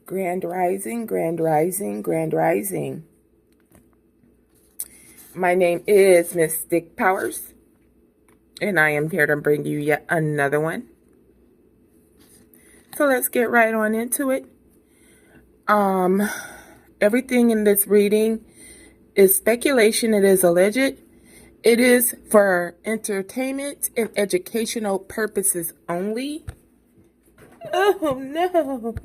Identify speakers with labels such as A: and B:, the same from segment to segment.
A: Grand Rising, Grand Rising, Grand Rising. My name is Mystic Powers, and I am here to bring you yet another one. So let's get right on into it. Everything in this reading is speculation. It is alleged. It is for entertainment and educational purposes only. Oh no.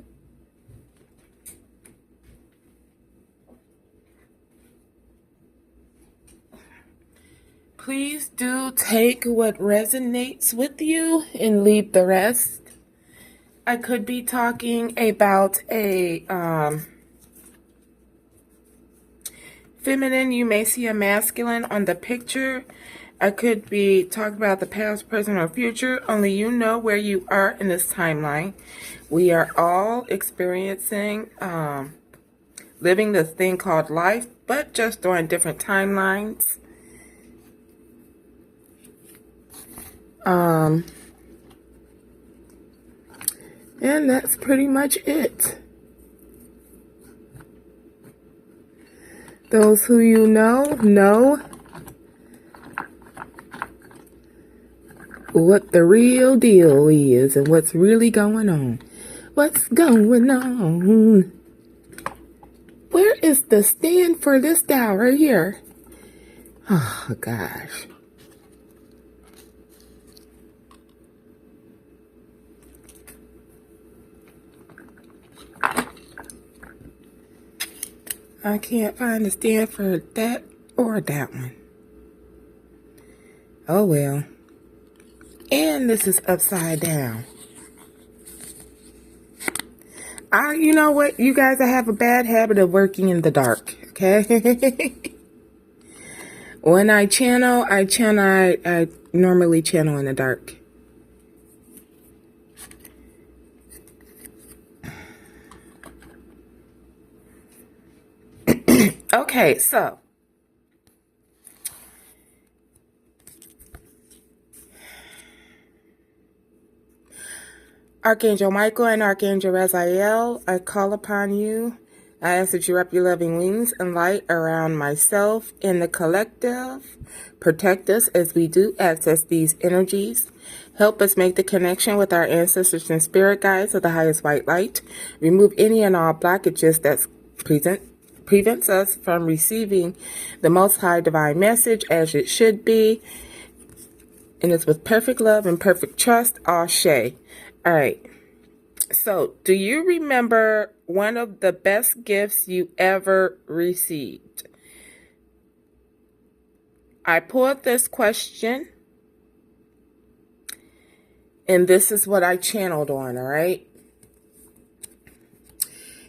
A: Please do take what resonates with you and leave the rest. I could be talking about a feminine. You may see a masculine on the picture. I could be talking about the past, present, or future. Only you know where you are in this timeline. We are all experiencing, living this thing called life, but just on different timelines. And that's pretty much it. Those who you know what the real deal is and what's really going on. What's going on? Where is the stand for this dial right here? Oh, gosh. I can't find the stand for that or that one. Oh, well. And this is upside down. You know what? You guys, I have a bad habit of working in the dark, okay? When I channel, I normally channel in the dark. Okay, so Archangel Michael and Archangel Raziel, I call upon you. I ask that you wrap your loving wings and light around myself and the collective. Protect us as we do access these energies. Help us make the connection with our ancestors and spirit guides of the highest white light. Remove any and all blockages that prevents us from receiving the Most High Divine message as it should be. And it's with perfect love and perfect trust. Ashe. All right. So, do you remember one of the best gifts you ever received? I pulled this question, and this is what I channeled on, all right?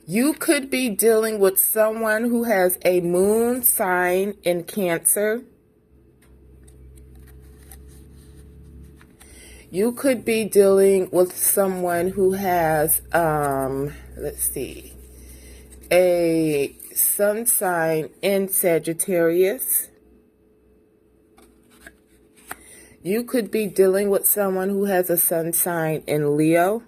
A: You could be dealing with someone who has a moon sign in Cancer. You could be dealing with someone who has, let's see, a sun sign in Sagittarius. You could be dealing with someone who has a sun sign in Leo.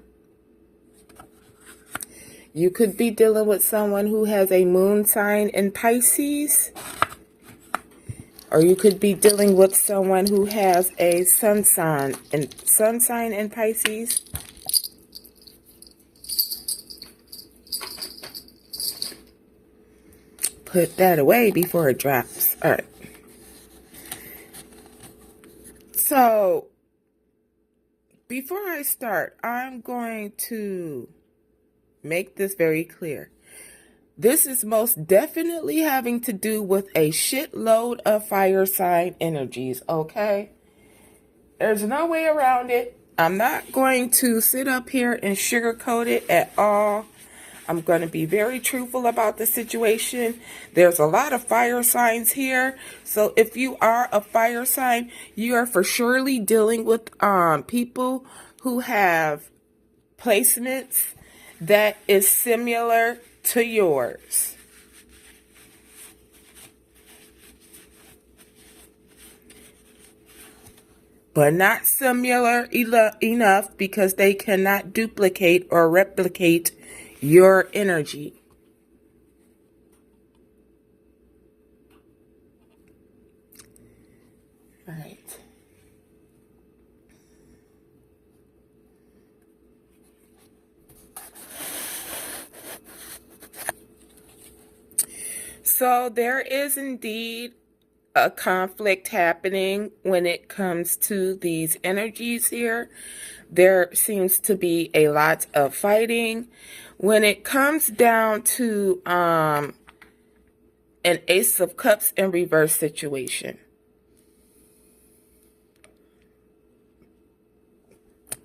A: You could be dealing with someone who has a moon sign in Pisces. Or you could be dealing with someone who has a sun sign in Pisces. Put that away before it drops. All right. So, before I start, I'm going to make this very clear. This is most definitely having to do with a shitload of fire sign energies, okay? There's no way around it. I'm not going to sit up here and sugarcoat it at all. I'm going to be very truthful about the situation. There's a lot of fire signs here. So if you are a fire sign, you are for surely dealing with people who have placements that is similar to yours. but not similar enough because they cannot duplicate or replicate your energy. All right. So there is indeed a conflict happening when it comes to these energies here. There seems to be a lot of fighting. When it comes down to an Ace of Cups in reverse situation.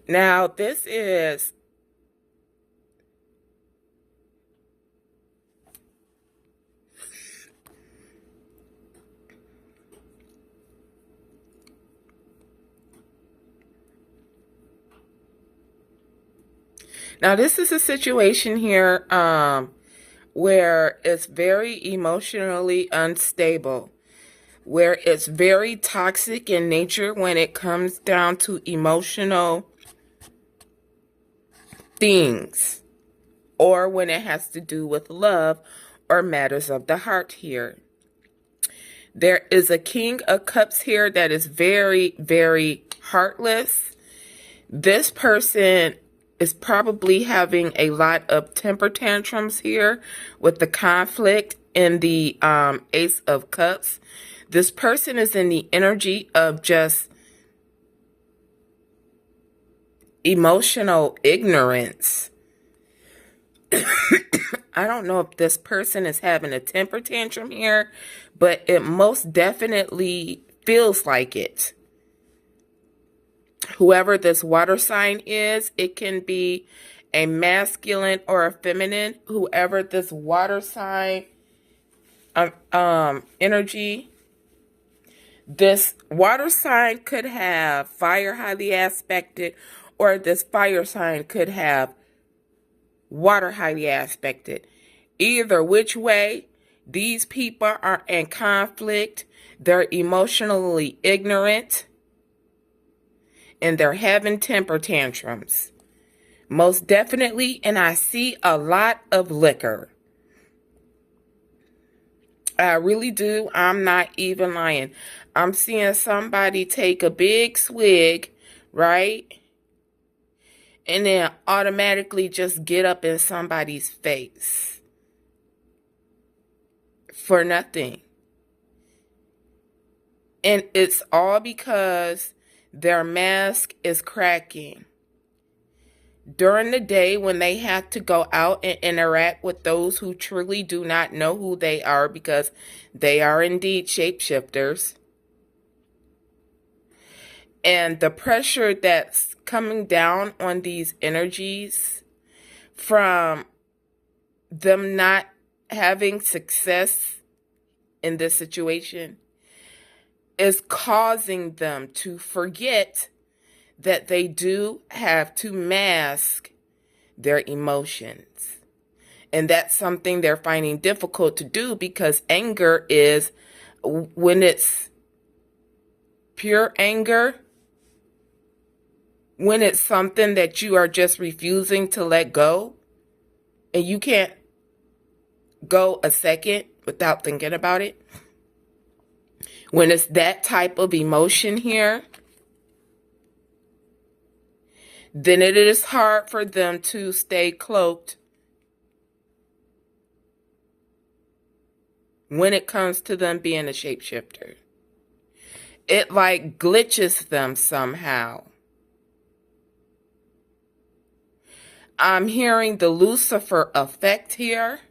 A: Now, this is a situation here where it's very emotionally unstable, where it's very toxic in nature when it comes down to emotional things, or when it has to do with love or matters of the heart here. There is a King of Cups here that is very, very heartless. This person is probably having a lot of temper tantrums here with the conflict in the Ace of Cups. This person is in the energy of just emotional ignorance. I don't know if this person is having a temper tantrum here, but it most definitely feels like it. Whoever this water sign is, it can be a masculine or a feminine. Whoever this water sign energy, this water sign could have fire highly aspected, or this fire sign could have water highly aspected. Either which way, these people are in conflict. They're emotionally ignorant. And they're having temper tantrums. Most definitely. And I see a lot of liquor. I really do. I'm not even lying. I'm seeing somebody take a big swig, right? And then automatically just get up in somebody's face. For nothing. And it's all because their mask is cracking. During the day when they have to go out and interact with those who truly do not know who they are, because they are indeed shapeshifters. And the pressure that's coming down on these energies from them not having success in this situation is causing them to forget that they do have to mask their emotions. And that's something they're finding difficult to do, because anger is, when it's pure anger, when it's something that you are just refusing to let go, and you can't go a second without thinking about it. When it's that type of emotion here, then it is hard for them to stay cloaked when it comes to them being a shapeshifter. It like glitches them somehow. I'm hearing the Lucifer effect here.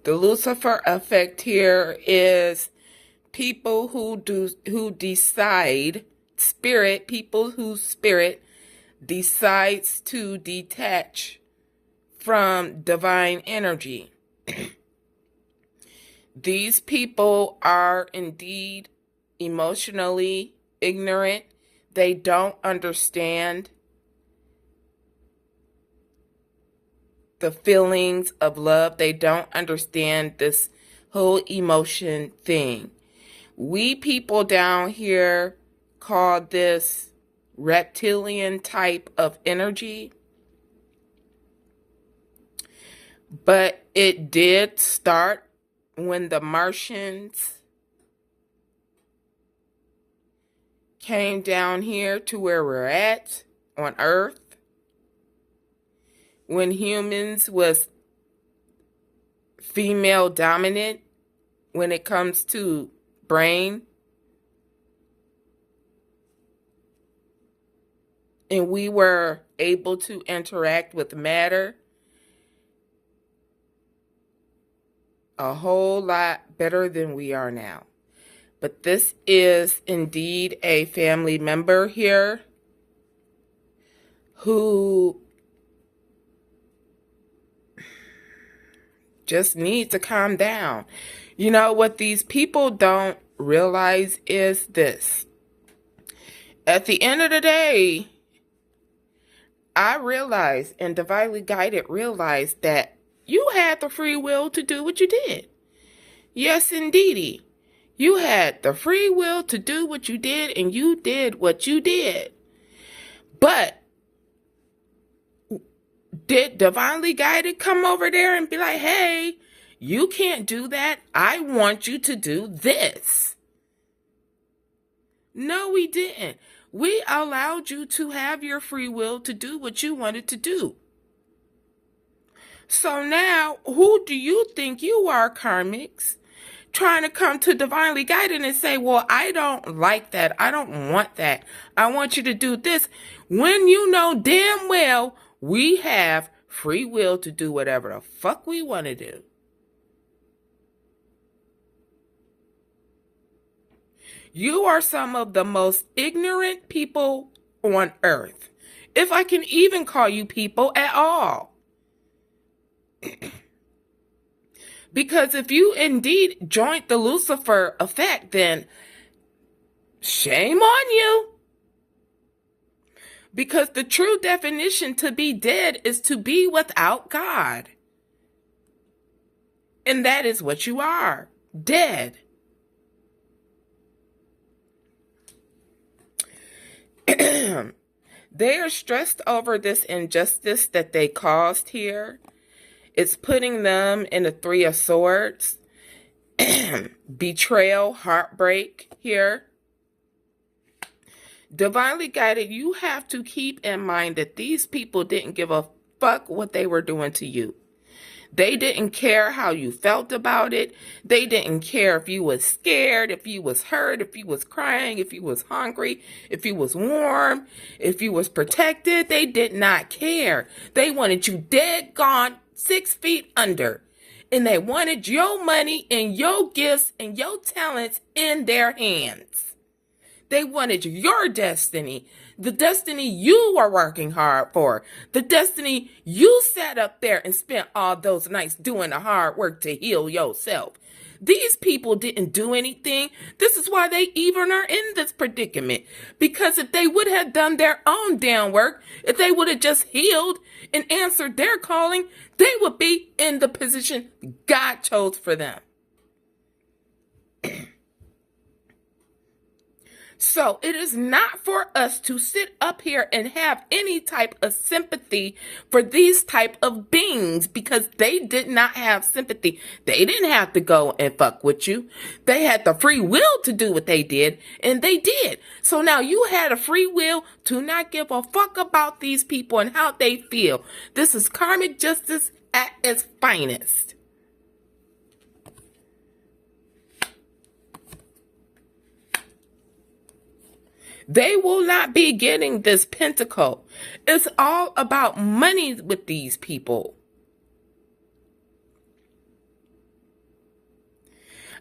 A: The Lucifer effect here is people who decide, people whose spirit decides to detach from divine energy. These people are indeed emotionally ignorant. They don't understand the feelings of love. They don't understand this whole emotion thing. We people down here call this reptilian type of energy, but it did start when the Martians came down here to where we're at on Earth, when humans was female dominant when it comes to brain, and we were able to interact with matter a whole lot better than we are now. But this is indeed a family member here who just needs to calm down. You know, what these people don't realize is this. At the end of the day, I realized, and Divinely Guided realized, that you had the free will to do what you did. Yes, indeedy. You had the free will to do what you did, and you did what you did. But did Divinely Guided come over there and be like, hey, you can't do that. I want you to do this? No, we didn't. We allowed you to have your free will to do what you wanted to do. So now, who do you think you are, karmics, trying to come to Divinely Guided and say, well, I don't like that. I don't want that. I want you to do this. When you know damn well we have free will to do whatever the fuck we want to do. You are some of the most ignorant people on earth, if I can even call you people at all. Because if you indeed joined the Lucifer effect, then shame on you. Because the true definition to be dead is to be without God. And that is what you are, dead. They are stressed over this injustice that they caused here. It's putting them in the Three of Swords. Betrayal, heartbreak here. Divinely Guided, you have to keep in mind that these people didn't give a fuck what they were doing to you. They didn't care how you felt about it. They didn't care if you was scared, if you was hurt, if you was crying, if you was hungry, if you was warm, if you was protected. They did not care. They wanted you dead, gone, 6 feet under. And they wanted your money and your gifts and your talents in their hands. They wanted your destiny, the destiny you were working hard for, the destiny you sat up there and spent all those nights doing the hard work to heal yourself. These people didn't do anything. This is why they even are in this predicament. Because if they would have done their own damn work, if they would have just healed and answered their calling, they would be in the position God chose for them. So it is not for us to sit up here and have any type of sympathy for these type of beings, because they did not have sympathy. They didn't have to go and fuck with you. They had the free will to do what they did, and they did. So now you had a free will to not give a fuck about these people and how they feel. This is karmic justice at its finest. They will not be getting this pentacle. It's all about money with these people.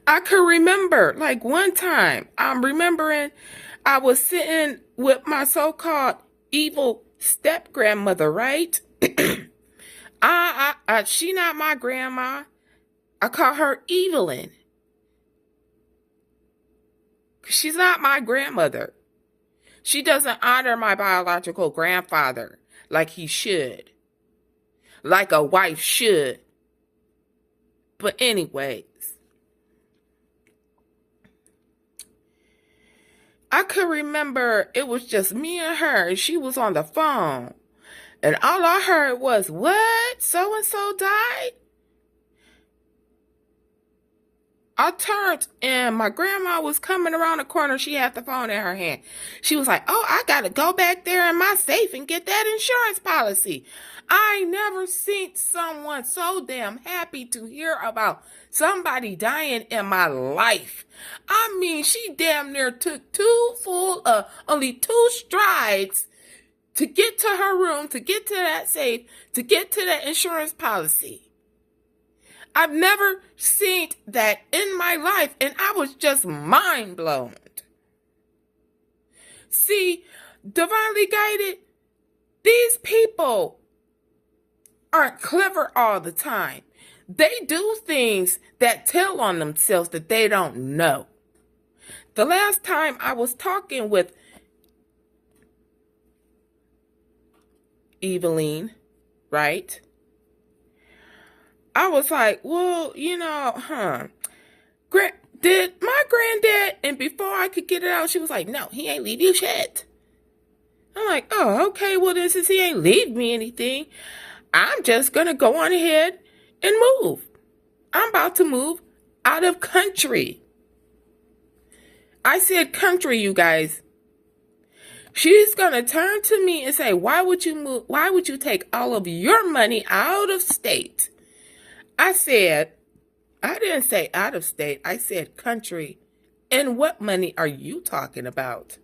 A: I could remember, like one time, I'm remembering I was sitting with my so-called evil step-grandmother, right? She not my grandma. I call her Evelyn. She's not my grandmother. She doesn't honor my biological grandfather like he should, like a wife should. But anyways, I could remember it was just me and her, and she was on the phone. And all I heard was, what? So-and-so died? I turned and my grandma was coming around the corner. She had the phone in her hand. She was like, oh, I got to go back there in my safe and get that insurance policy. I never seen someone so damn happy to hear about somebody dying in my life. I mean, she damn near took only 2 strides to get to her room, to get to that safe, to get to that insurance policy. I've never seen that in my life, and I was just mind blown. See, divinely guided, these people aren't clever all the time. They do things that tell on themselves that they don't know. The last time I was talking with Eveline, right? I was like, well, did my granddad, and before I could get it out, she was like, no, he ain't leave you shit. I'm like, oh, okay, well then since he ain't leave me anything, I'm just gonna go on ahead and move. I'm about to move out of country. I said country, you guys. She's gonna turn to me and say, why would you move? Why would you take all of your money out of state? I didn't say out of state. I said country. And what money are you talking about?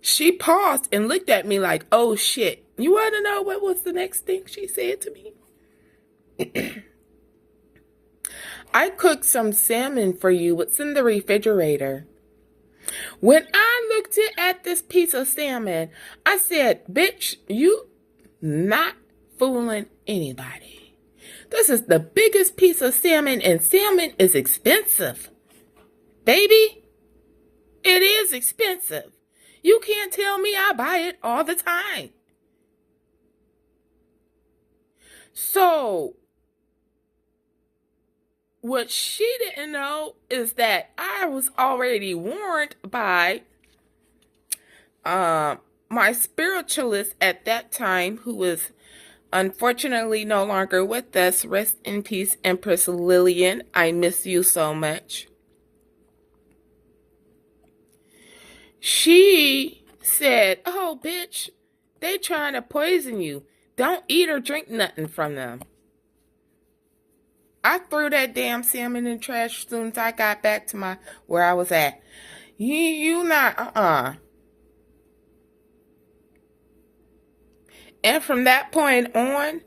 A: She paused and looked at me like, oh shit. You want to know what was the next thing she said to me? I cooked some salmon for you. What's in the refrigerator? When I looked at this piece of salmon, I said, bitch, you not fooling anybody. This is the biggest piece of salmon, and salmon is expensive. Baby, it is expensive. You can't tell me I buy it all the time. So, what she didn't know is that I was already warned by my spiritualist at that time, who was unfortunately no longer with us. Rest in peace, Empress Lillian. I miss you so much. She said, oh, bitch, they trying to poison you. Don't eat or drink nothing from them. I threw that damn salmon in the trash as soon as I got back to where I was at. You not, And from that point on,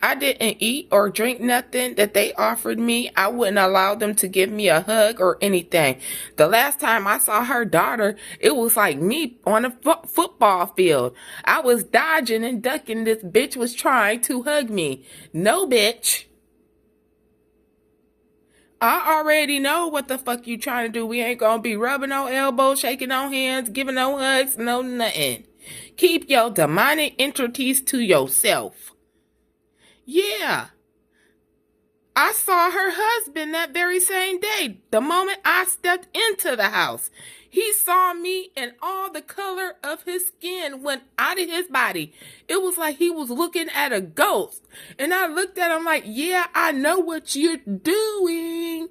A: I didn't eat or drink nothing that they offered me. I wouldn't allow them to give me a hug or anything. The last time I saw her daughter, it was like me on a football field. I was dodging and ducking. This bitch was trying to hug me. No, bitch. I already know what the fuck you trying to do. We ain't gonna be rubbing no elbows, shaking no hands, giving no hugs, no nothing. Keep your demonic entities to yourself. Yeah. I saw her husband that very same day. The moment I stepped into the house, he saw me and all the color of his skin went out of his body. It was like he was looking at a ghost. And I looked at him like, yeah, I know what you're doing.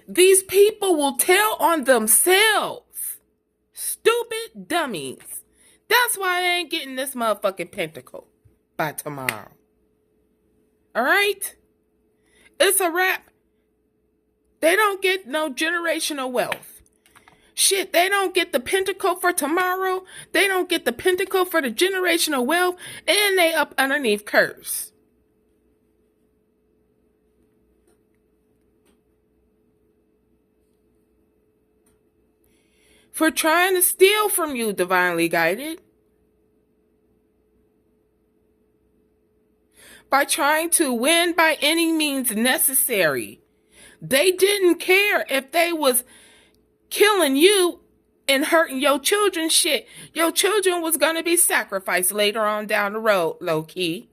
A: These people will tell on themselves. Stupid dummies. That's why I ain't getting this motherfucking pentacle by tomorrow. All right? It's a wrap. They don't get no generational wealth. Shit, they don't get the pentacle for tomorrow. They don't get the pentacle for the generational wealth. And they up underneath curse. For trying to steal from you, divinely guided. By trying to win by any means necessary. They didn't care if they was killing you and hurting your children, shit. Your children was going to be sacrificed later on down the road, low key.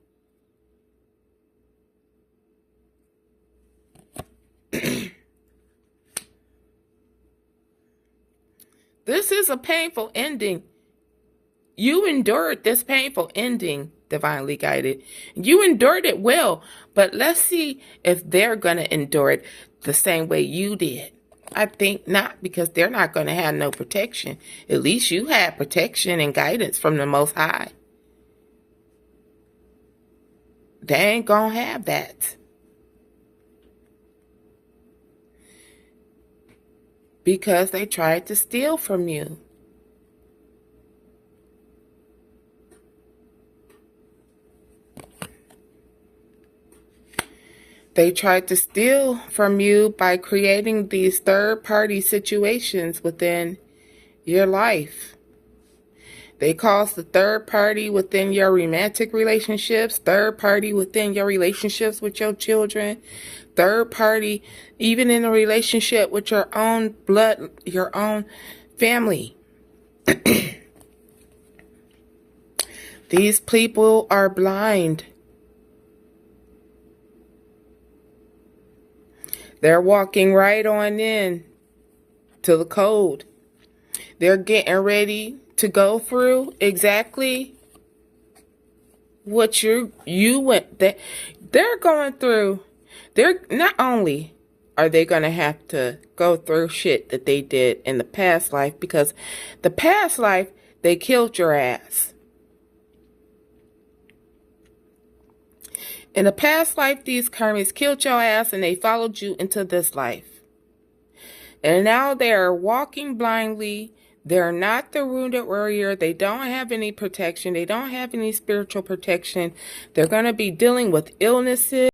A: This is a painful ending. You endured this painful ending, divinely guided. You endured it well, but let's see if they're going to endure it the same way you did. I think not, because they're not going to have no protection. At least you had protection and guidance from the Most High. They ain't going to have that. Because they tried to steal from you. They tried to steal from you by creating these third-party situations within your life. They caused the third party within your romantic relationships, third party within your relationships with your children, third party even in a relationship with your own blood, your own family. These people are blind. They're walking right on in to the code. They're getting ready to go through exactly what you went. They're going through. They're not only are they going to have to go through shit that they did in the past life, because the past life they killed your ass. In the past life, these karmas killed your ass and they followed you into this life. And now they are walking blindly. They're not the wounded warrior. They don't have any protection. They don't have any spiritual protection. They're going to be dealing with illnesses.